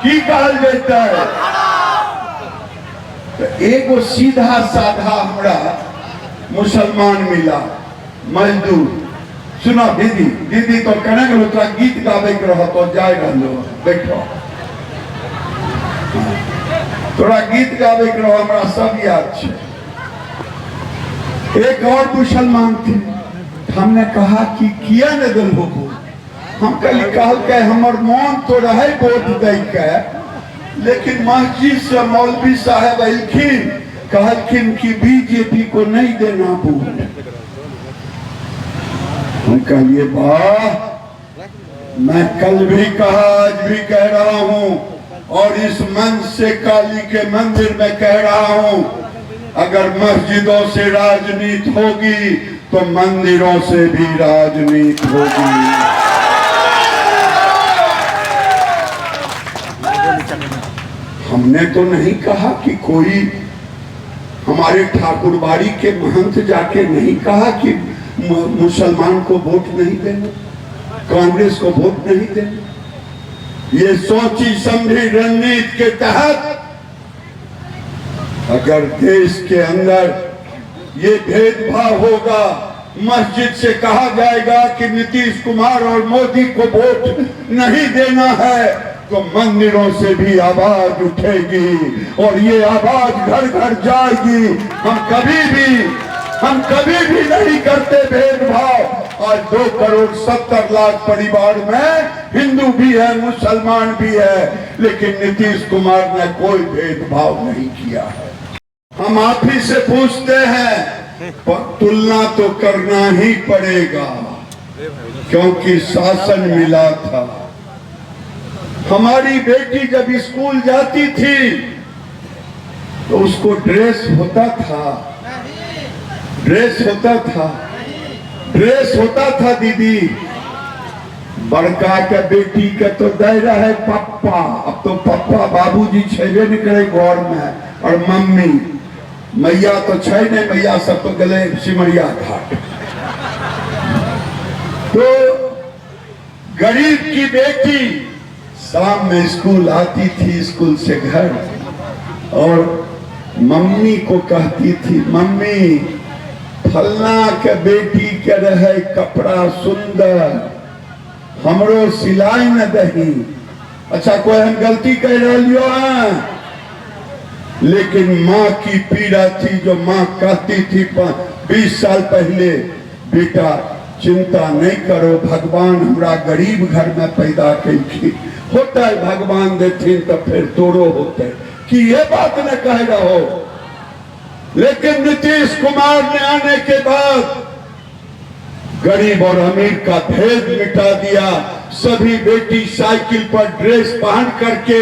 की कहल जाता है। तो एगो सीधा साधा हमरा मुसलमान मिला मजदूर। सुना दीदी, दीदी तो कहने गलो तोरा गीत गावे के रह तो जाए रहलो बैठो, तोरा गीत गावे के रह हमरा सब याद है। एक और मुसलमान थे, हमने कहा कि किया न दिल हो, हम कहल के हमर मन तो रहे वोट दे के, लेकिन मस्जिद से मौलवी साहब अखिन कहलखिन कि बीजेपी को नहीं देना वोट। हम कहिए वाह, मैं कल भी कहा आज भी कह रहा हूं और इस मंच से काली के मंदिर में कह रहा हूं, अगर मस्जिदों से राजनीति होगी तो मंदिरों से भी राजनीति होगी। हमने तो नहीं कहा कि कोई हमारे ठाकुरबाड़ी के महंत जाके नहीं कहा कि मुसलमान को वोट नहीं देना, कांग्रेस को वोट नहीं देना। ये सोची समझी रणनीति के तहत अगर देश के अंदर ये भेदभाव होगा, मस्जिद से कहा जाएगा कि नीतीश कुमार और मोदी को वोट नहीं देना है, तो मंदिरों से भी आवाज उठेगी और ये आवाज घर घर जाएगी। हम कभी भी नहीं करते भेदभाव। आज 2,70,00,000 परिवार में हिंदू भी है, मुसलमान भी है, लेकिन नीतीश कुमार ने कोई भेदभाव नहीं किया है। हम आप ही से पूछते हैं, तुलना तो करना ही पड़ेगा क्योंकि शासन मिला था। हमारी बेटी जब स्कूल जाती थी तो उसको ड्रेस होता था दीदी। बड़का के बेटी के तो दे रहे पप्पा, अब तो पप्पा बाबूजी छेबे नहीं करे घर में, और मम्मी मैया तो छै नहीं, मैया सब तो गले सिमरिया घाट। तो गरीब की बेटी शाम में स्कूल आती थी, स्कूल से घर, और मम्मी को कहती थी, मम्मी फलना के बेटी के रहे कपड़ा सुंदर, हमरो सिलाई न दही। अच्छा कोई हम गलती कह रही है, लेकिन माँ की पीड़ा थी, जो माँ कहती थी 20 साल पहले, बेटा चिंता नहीं करो, भगवान हमरा गरीब घर में पैदा की, होता है भगवान देथिन तो फिर तोरो होते, कि ये बात न कह रहो। लेकिन नीतीश कुमार ने आने के बाद गरीब और अमीर का भेद मिटा दिया। सभी बेटी साइकिल पर ड्रेस पहन करके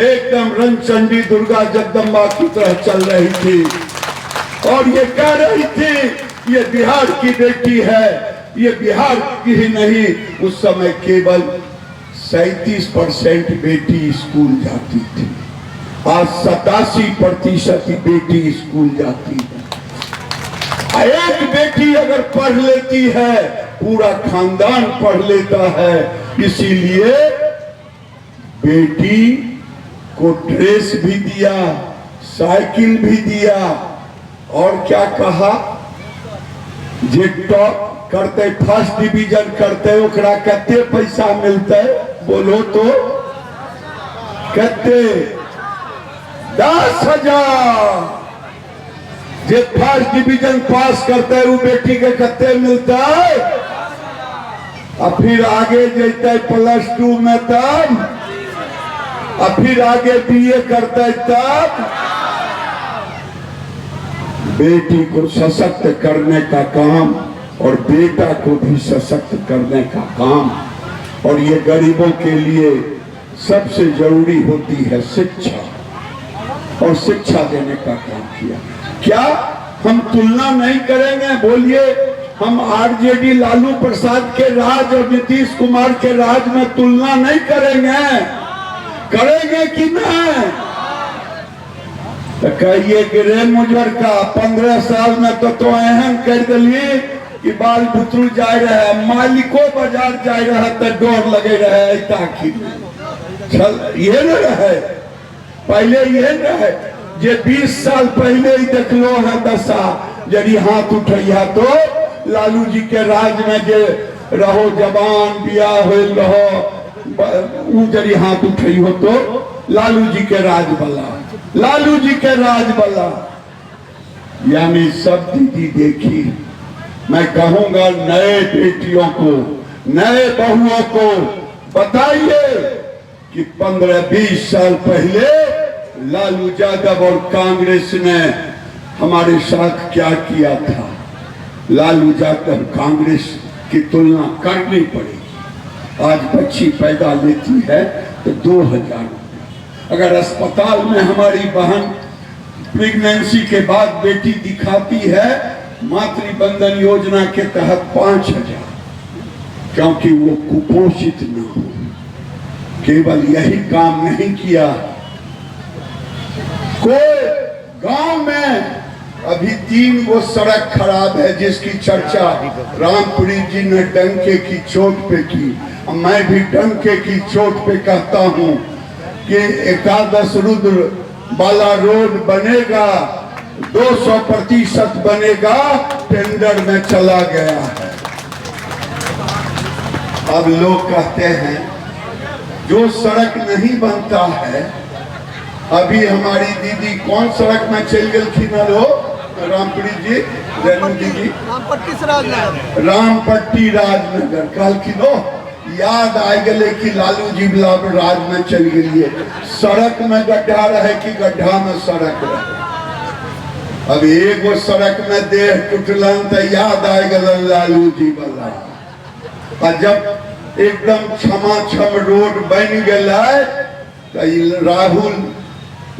एकदम रंगचंडी दुर्गा जगदम्बा की तरह चल रही थी, और ये कह रही थी ये बिहार की बेटी है। ये बिहार की ही नहीं, उस समय केवल 37% बेटी स्कूल जाती थी, आज 87% बेटी स्कूल जाती है। एक बेटी अगर पढ़ लेती है, पूरा खानदान पढ़ लेता है। इसीलिए बेटी को ड्रेस भी दिया, साइकिल भी दिया, और क्या कहा, जे टॉप करते, फर्स्ट डिवीजन करते, ओकरा कते पैसा मिलते, बोलो तो कते? 10,000। जे फर्स्ट डिवीजन पास करते है वो बेटी के कते मिलता है, और फिर आगे जैते +2 में तब, और फिर आगे BA करते तब। बेटी को सशक्त करने का काम और बेटा को भी सशक्त करने का काम, और ये गरीबों के लिए सबसे जरूरी होती है शिक्षा, और शिक्षा देने का काम किया। क्या हम तुलना नहीं करेंगे? बोलिए, हम RJD लालू प्रसाद के राज और नीतीश कुमार के राज में तुलना नहीं करेंगे? करेंगे कि नहीं? तो कहिए कि रे मुजर का 15 साल में तो एहन कर दिलिए कि बाल बुतरू जाए रहे, मालिको बाजार जाए रहे तो डर लगे रहे, ताकि ये न रहे, पहले ये न है जे 20 साल पहले ही देखलो है दशा, यदि हाथ उठैया तो लालू जी के राज में जे रहो जवान बियाह हो रहो जरी हाथ उठई हो तो लालू जी के राज वाला, लालू जी के राज वाला। यानी सब दीदी देखी, मैं कहूंगा नए बेटियों को, नए बहुओं को बताइए कि 15-20 साल पहले लालू यादव और कांग्रेस ने हमारे साथ क्या किया था। लालू यादव कांग्रेस की तुलना करनी पड़ेगी। आज बच्ची पैदा लेती है तो 2000 रुपये, अगर अस्पताल में हमारी बहन प्रेगनेंसी के बाद बेटी दिखाती है मातृबंधन योजना के तहत 5000, क्योंकि वो कुपोषित न हो। केवल यही काम नहीं किया, कोई गांव में अभी 3 वो सड़क खराब है जिसकी चर्चा रामपुरी जी ने डंके की चोट पे की। मैं भी डंके की चोट पे कहता हूं कि एकादश रुद्र वाला रोड बनेगा, 200% बनेगा, टेंडर में चला गया है। अब लोग कहते हैं जो सड़क नहीं बनता है, अभी हमारी दीदी कौन सड़क में चल गई न लो रामपुरी जी, रेणु दीदी, रामपट्टी राजनगर कल की लो याद आ गए कि लालू जी राज में चल गई। सड़क में गड्ढा रहे कि गड्ढा में सड़क रहे। अब एगो सड़क में देह टूटलन तो याद आ गए लालू जी वाला। और जब एकदम छमाछम रोड बन गया तो राहुल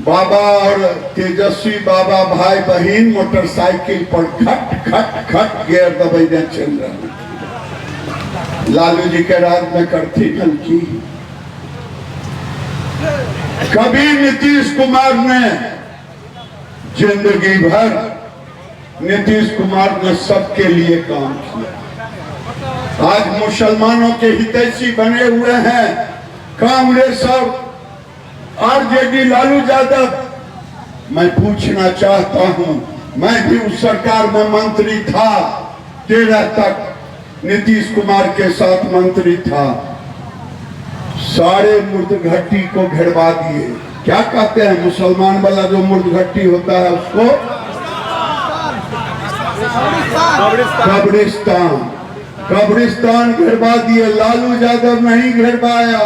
बाबा और तेजस्वी बाबा भाई बहन मोटरसाइकिल पर खट खट खट गियर दबैया चल रहे। लालू जी के राज में करती कल की। कभी नीतीश कुमार ने जिंदगी भर नीतीश कुमार ने सबके लिए काम किया। आज मुसलमानों के हितैषी बने हुए हैं कांग्रेस और आरजेडी लालू यादव। मैं पूछना चाहता हूं, मैं भी उस सरकार में मंत्री था, 13 तक नीतीश कुमार के साथ मंत्री था। सारे मुर्दघट्टी को घेरवा दिए। क्या कहते हैं मुसलमान वाला जो मुर्दघट्टी होता है उसको कब्रिस्तान, कब्रिस्तान घेरवा दिए। लालू यादव नहीं घेरवाया,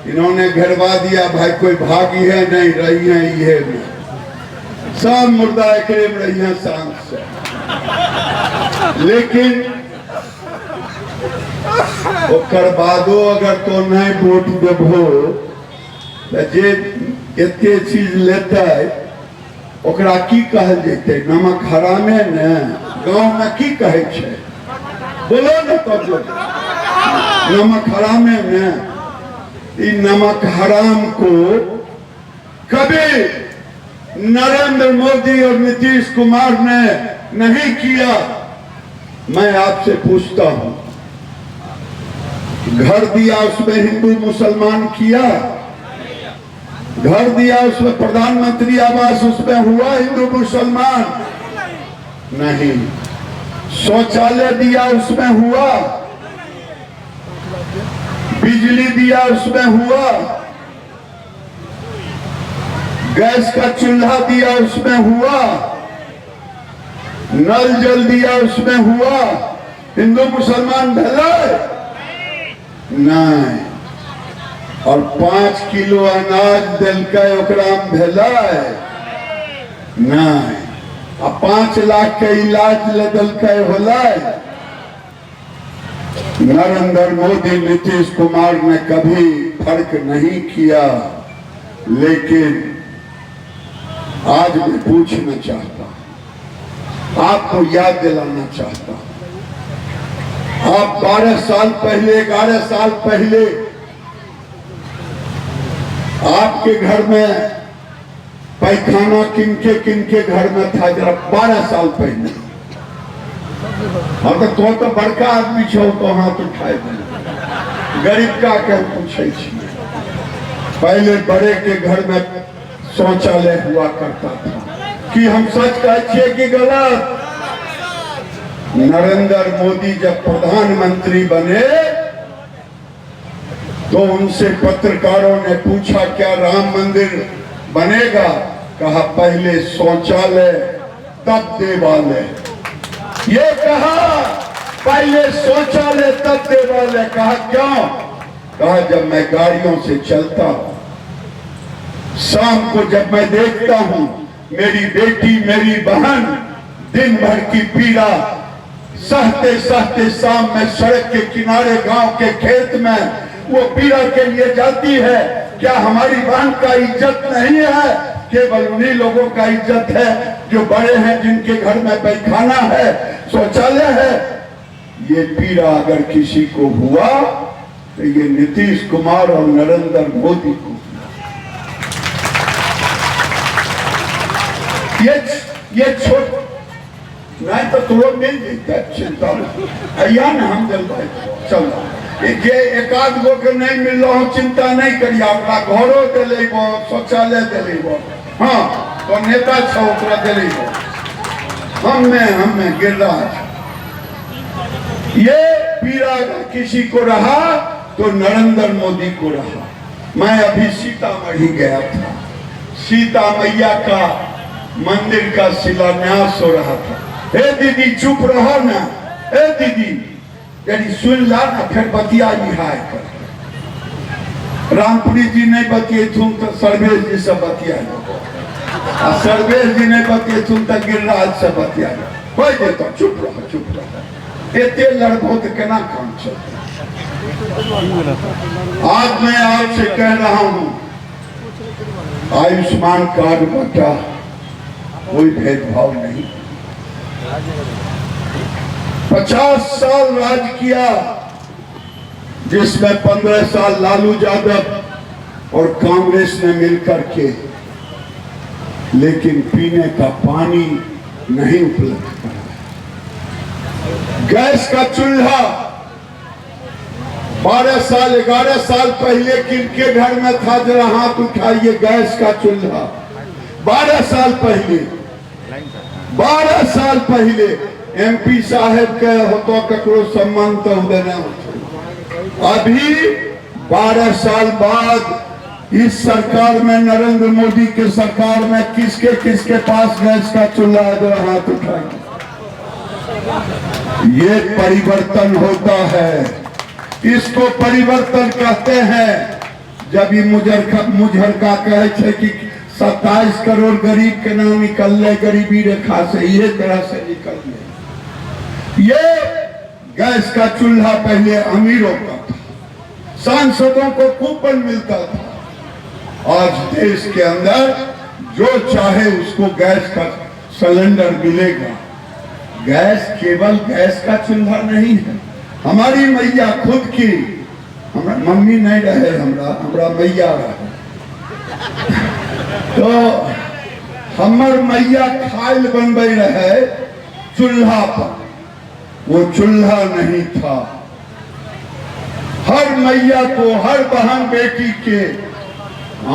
इन्होंने घेरवा दिया। भाई कोई भागी है नहीं, रही है ये में सब मुर्दा एक रही है शांत से। लेकिन ओकर बादो अगर तो नहीं वोट देबो जे एते चीज लेते ओकरा की कहल जेते? नमक हरामे ने गांव में की कहे छे बोलो न तब जो नमक हरामे ने। इ नमक हराम को कभी नरेंद्र मोदी और नीतीश कुमार ने नहीं किया। मैं आपसे पूछता हूं, घर दिया उसमें हिंदू मुसलमान किया? घर दिया उसमें प्रधानमंत्री आवास उसमें हुआ हिंदू मुसलमान? नहीं। शौचालय दिया उसमें हुआ? बिजली दिया उसमें हुआ? गैस का चूल्हा दिया उसमें हुआ? नल जल दिया उसमें हुआ? हिंदू मुसलमान भला नहीं। और 5 किलो अनाज दिलके ओकरा में भेला नहीं। आ 5 लाख के इलाज ले दिलके होला। नरेंद्र मोदी नीतीश कुमार ने कभी फर्क नहीं किया। लेकिन आज मैं पूछना चाहता हूं, आपको याद दिलाना चाहता हूं, आप 12 साल पहले 11 साल पहले आपके घर में पैखाना किनके घर में था? जरा 12 साल पहले। हाँ तो बड़का आदमी छो तो हाथ उठाए, गरीब का क्या पूछे? पहले बड़े के घर में शौचालय हुआ करता था। कि हम सच कहते कि गलत? नरेंद्र मोदी जब प्रधानमंत्री बने तो उनसे पत्रकारों ने पूछा क्या राम मंदिर बनेगा? कहा पहले शौचालय तब देवालय। ये कहा पहले शौचालय तब देवालय। कहा क्यों? कहा जब मैं गाड़ियों से चलता हूं, शाम को जब मैं देखता हूं मेरी बेटी मेरी बहन दिन भर की पीड़ा सहते सहते शाम में सड़क के किनारे गांव के खेत में वो पीड़ा के लिए जाती है, क्या हमारी बहन का इज्जत नहीं है? केवल उन्हीं लोगों का इज्जत है जो बड़े हैं, जिनके घर में पैखाना है, शौचालय है। ये पीड़ा अगर किसी को हुआ तो ये नीतीश कुमार और नरेंद्र मोदी को। ये छोट नहीं तो तुम मिल जाता चिंता अया न हम जल भाई चलो जे एक आध गो के नहीं मिल रहा चिंता नहीं करिए। अपना घरों दिले शौचालय दिले हाँ तो नेता छा दिले हमें गिरिराज। ये पीड़ा किसी को रहा तो नरेंद्र मोदी को रहा। मैं अभी सीतामढ़ी गया था, सीता मैया का मंदिर का शिलान्यास हो रहा था। हे दीदी चुप रहो ना, हे दीदी यदि सुन ला ना फिर बतिया निहाय कर। रामपुरी जी नहीं बतिए तुम तो सर्वेश जी से बतिया, सर्वेश जी नहीं बतिए तुम तो गिरिराज से बतिया। कोई देता चुप रहो एते लड़को तो केना काम चलता। आज मैं आपसे कह रहा हूं आयुष्मान कार्ड बचा, कोई भेदभाव नहीं। 50 साल राज किया जिसमें 15 साल लालू यादव और कांग्रेस ने मिलकर के, लेकिन पीने का पानी नहीं उपलब्ध कराया। गैस का चूल्हा 11 साल पहले किनके घर में था? जरा हाथ उठाइए। गैस का चूल्हा 12 साल पहले एमपी साहब के होतो ककरो सम्मान तो देना। अभी 12 साल बाद इस सरकार में, नरेंद्र मोदी के सरकार में किसके पास गैस का चूल्हा है? जरा हाथ उठाइए। ये परिवर्तन होता है, इसको परिवर्तन कहते हैं। जब ये मुझरका कहे थे कि 27 करोड़ गरीब के नाम निकल गरीबी रेखा से, ये तरह से निकल गए। ये गैस का चूल्हा पहले अमीरों का था, सांसदों को कूपन मिलता था। आज देश के अंदर जो चाहे उसको गैस का सिलेंडर मिलेगा। गैस केवल गैस का चूल्हा नहीं है। हमारी मैया खुद की, हमरा मम्मी नहीं रहे, हमरा मैया रहे, तो हमर मैया खाइल बनबे रहे चूल्हा पर, वो चूल्हा नहीं था। हर मैया को, हर बहन बेटी के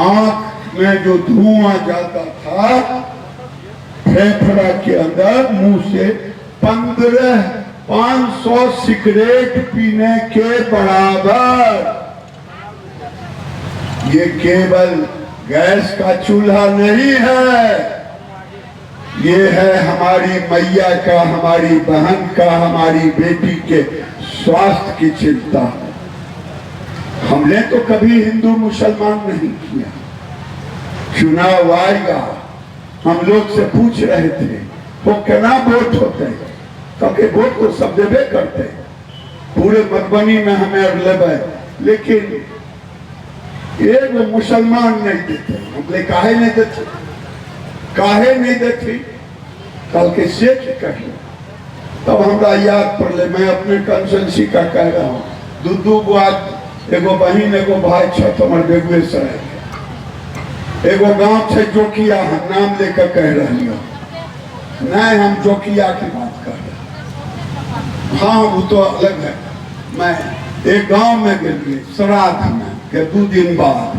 आंख में जो धुआं जाता था, फेफड़ा के अंदर मुंह से 500 सिगरेट पीने के बराबर। ये केवल गैस का चूल्हा नहीं है, ये है हमारी मैया का, हमारी बहन का, हमारी बेटी के स्वास्थ्य की चिंता। हमने तो कभी हिंदू मुसलमान नहीं किया। चुनाव आएगा, हम लोग से पूछ रहे थे वो कितना वोट होते हैं, क्योंकि वोट को सब देवे करते हैं। पूरे मधुबनी में हमें अवेलेबल, लेकिन एक मुसलमान नहीं देते। हमने काहे नहीं देते, काहे नहीं देते? कल के से कहे तब हमरा याद पड़े। मैं अपने कंसल्सी का कह रहा हूँ, दू गो आज एगो बहन एगो भाई छत हमारे बेगूसराय के, एगो गांव है जोकिया, नाम लेकर कह रही हूँ। नहीं, हम जोकिया की बात कर रहे हैं। हाँ वो तो अलग है। मैं एक गांव में गए श्राद्ध में के 2 दिन बाद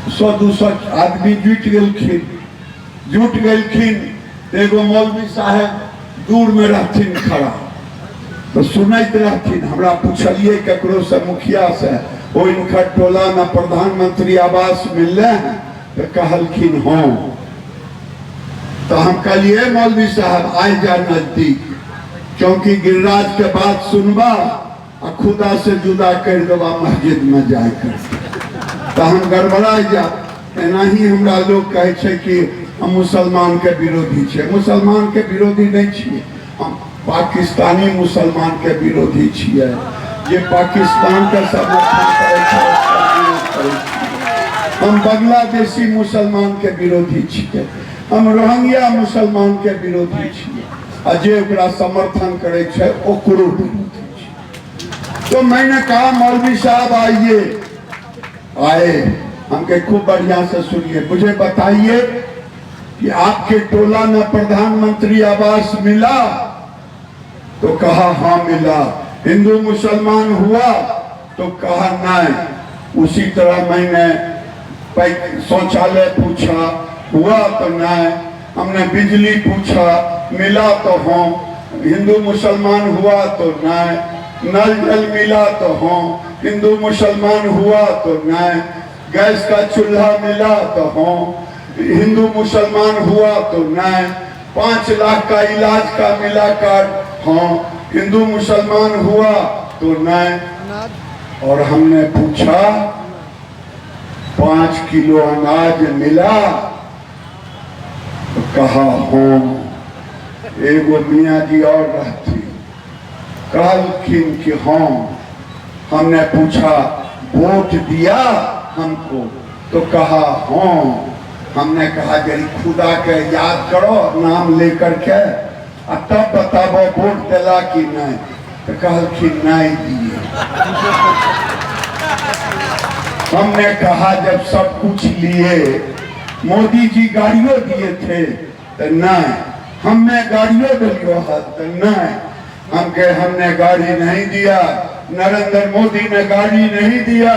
100-200 आदमी जुट गलखिन। एगो मौलवी साहब दूर में रहथिन खड़ा, तो सुनते रहथिन। हमरा पूछलिए ककरो से, मुखिया से, ओ इनकर टोला में प्रधानमंत्री आवास मिलले हैं? तो कहलखिन हाँ। तो हम कहलिए मौलवी साहब आए जा नजदीक, क्योंकि गिरिराज के बात सुनबा आ खुदा से जुदा कर देबा मस्जिद में जाकर। तो हम गड़बड़ा जा। एना ही हमरा लोग कहे छे कि हम मुसलमान के विरोधी छे। मुसलमान के विरोधी नहीं छिए, हम पाकिस्तानी मुसलमान के विरोधी छिए, जे पाकिस्तान के समर्थन करे छे। हम बांग्लादेशी मुसलमान के विरोधी छिए, हम रोहिंग्या मुसलमान के विरोधी छिए, आ जे ओकरा समर्थन करे छे ओकरो विरोधी छिए। तो मैंने कहा मौलवी साहब आए, हमके खूब बढ़िया से सुनिए, मुझे बताइए कि आपके टोला में प्रधानमंत्री आवास मिला? तो कहा हाँ मिला। हिंदू मुसलमान हुआ? तो कहा नहीं। उसी तरह मैंने शौचालय पूछा, हुआ? तो नहीं। हमने बिजली पूछा, मिला? तो हाँ। हिंदू मुसलमान हुआ? तो नहीं। नल जल मिला? तो हाँ। हिंदू मुसलमान हुआ? तो नहीं। गैस का चूल्हा मिला? तो हाँ। हिंदू मुसलमान हुआ? तो नहीं। 5 लाख का इलाज का मिला कार्ड? हाँ। हिंदू मुसलमान हुआ? तो नहीं। और हमने पूछा 5 किलो अनाज मिला? तो कहा हाँ। एगो मियाँ जी और रहती, कहलखिन कि हाँ। हमने पूछा वोट दिया हमको? तो कहा हाँ। हमने कहा जरी खुदा के याद करो नाम लेकर के, तब बताबो वोट दिला कि नहीं? तो कहलखिन नहीं दिए। हमने कहा जब सब कुछ लिए, मोदी जी गाड़ियों दिए थे? तो नहीं। हमने गाड़ियों दिलियो है? तो नहीं। हमने गाड़ी नहीं दिया, नरेंद्र मोदी ने गाड़ी नहीं दिया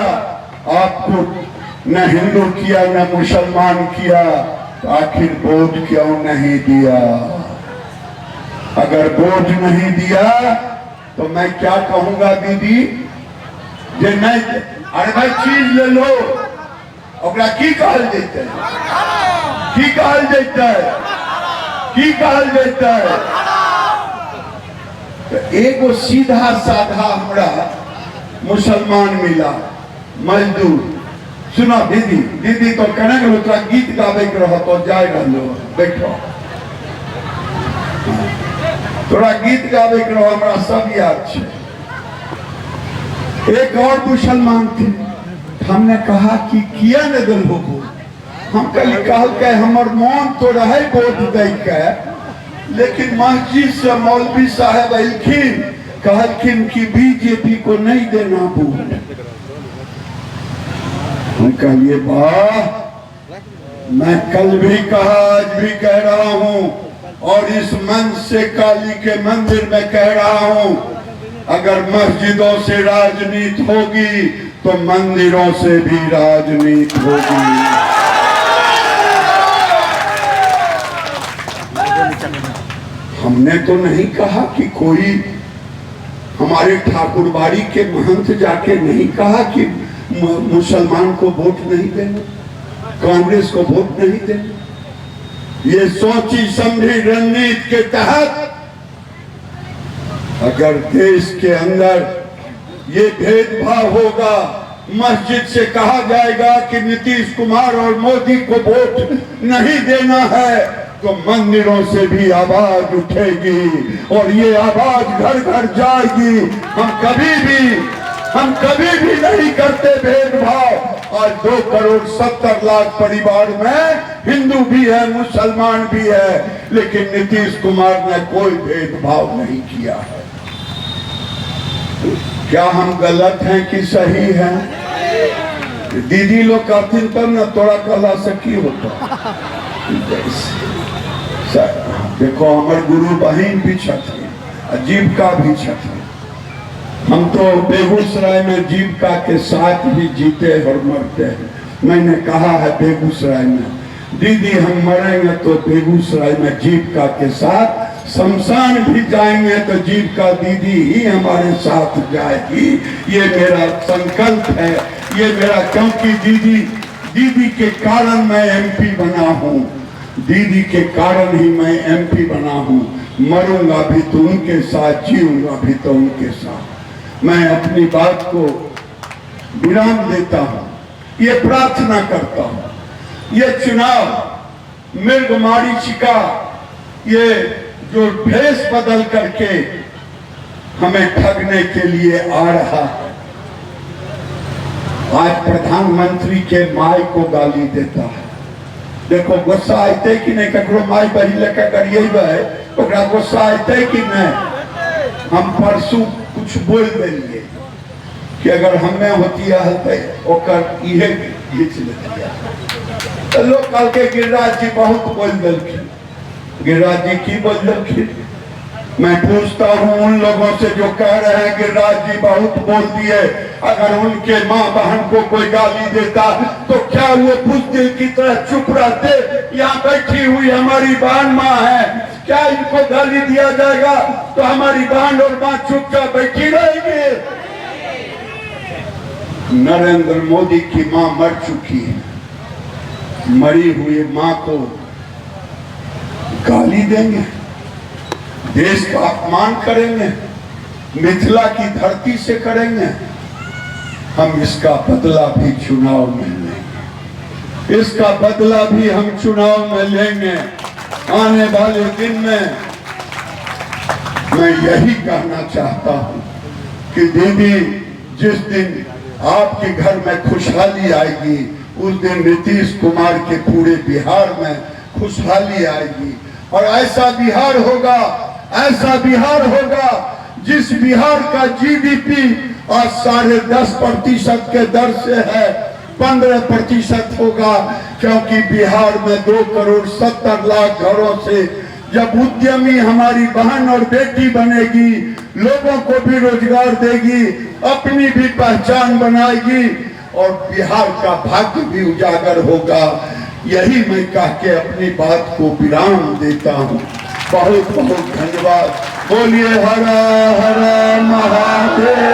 आपको, न हिंदू किया न मुसलमान किया, तो आखिर वोट क्यों नहीं दिया? अगर वोट नहीं दिया तो मैं क्या कहूंगा दीदी? जे नहीं, अरे भाई चीज ले लो, ओकरा की कहल जैते? की कहल जैते? की कहल जैते? तो एगो सीधा साधा हमरा मुसलमान मिला, मजदूर। सुना दीदी तो कहने तोरा गीत गावे के रह तो जाए रहो, बैठो, तोरा गीत गावे के रह, हमरा सब याद छे। एक और मुसलमान थे, हमने कहा कि किया न दिल हो? हम कहल के हमर मन तो रहे वोट दे के, लेकिन मस्जिद से मौलवी साहब अखिन कहलखिन कि बीजेपी को नहीं देना वोट। हम कहिए वाह, मैं कल भी कहा, आज भी कह रहा हूँ, और इस मंच से काली के मंदिर में कह रहा हूँ, अगर मस्जिदों से राजनीति होगी तो मंदिरों से भी राजनीति होगी। हमने तो नहीं कहा कि कोई हमारे ठाकुरबाड़ी के महंत जाके नहीं कहा कि मुसलमान को वोट नहीं देना, कांग्रेस को वोट नहीं देना। ये सोची समझी रणनीति के तहत अगर देश के अंदर ये भेदभाव होगा, मस्जिद से कहा जाएगा कि नीतीश कुमार और मोदी को वोट नहीं देना है, तो मंदिरों से भी आवाज उठेगी और ये आवाज घर घर जाएगी। हम कभी भी नहीं करते भेदभाव। आज 2,70,00,000 परिवार में हिंदू भी है, मुसलमान भी है, लेकिन नीतीश कुमार ने कोई भेदभाव नहीं किया है। क्या हम गलत हैं कि सही हैं? दीदी लोग कहती तब न तोरा कहला से की होता। देखो हमारे गुरु बहन भी छथिन, जीविका भी छथिन। हम तो बेगूसराय में जीविका के साथ भी जीते और मरते हैं। मैंने कहा है बेगूसराय में, दीदी हम मरेंगे तो बेगूसराय में जीविका के साथ, शमशान भी जाएंगे तो जीविका दीदी ही हमारे साथ जाएगी। ये मेरा संकल्प है, ये मेरा, क्योंकि दीदी के कारण मैं एमपी बना हूँ, दीदी के कारण ही मैं एमपी बना हूँ। मरूंगा भी तो उनके साथ, जीऊंगा भी तो उनके साथ। मैं अपनी बात को विराम देता हूँ, ये प्रार्थना करता हूँ। ये चुनाव मृगमारीचिका, ये जो भेष बदल करके हमें ठगने के लिए आ रहा है, आज प्रधानमंत्री के माई को गाली देता है। देखो गुस्सा आते कि नहीं, ककरो माई बही लेकर करिए ओकरा गुस्सा आते कि नहीं। हम परसों कुछ बोल दिए कि अगर हमें होती है तो ओकर इहे घींच लेती, तो लोग कल के गिरिराज जी बहुत बोल दिलखिन। गिरिराज जी की बोल दिलखिन? मैं पूछता हूँ उन लोगों से जो कह रहे हैं गिरिराज जी बहुत बोल दिए, अगर उनके माँ बहन को कोई गाली देता तो क्या वो बुज़दिल की तरह चुप रहते? यहाँ बैठी हुई हमारी बहन माँ है, क्या इनको गाली दिया जाएगा तो हमारी बहन और माँ चुपचाप बैठी रहेगी? नरेंद्र मोदी की माँ मर चुकी है, मरी हुई माँ को गाली देंगे, देश का अपमान करेंगे, मिथिला की धरती से करेंगे। हम इसका बदला भी चुनाव में लेंगे, इसका बदला भी हम चुनाव में लेंगे। आने वाले दिन में मैं यही कहना चाहता हूं कि दीदी, जिस दिन आपके घर में खुशहाली आएगी, उस दिन नीतीश कुमार के पूरे बिहार में खुशहाली आएगी। और ऐसा बिहार होगा, ऐसा बिहार होगा जिस बिहार का जीडीपी आज 10.5% के दर से है, 15% होगा, क्योंकि बिहार में 2,70,00,000 घरों से जब उद्यमी हमारी बहन और बेटी बनेगी, लोगों को भी रोजगार देगी, अपनी भी पहचान बनाएगी और बिहार का भाग्य भी उजागर होगा। यही मैं कह के अपनी बात को विराम देता हूँ। बहुत बहुत धन्यवाद। बोलिए हर हर महादेव।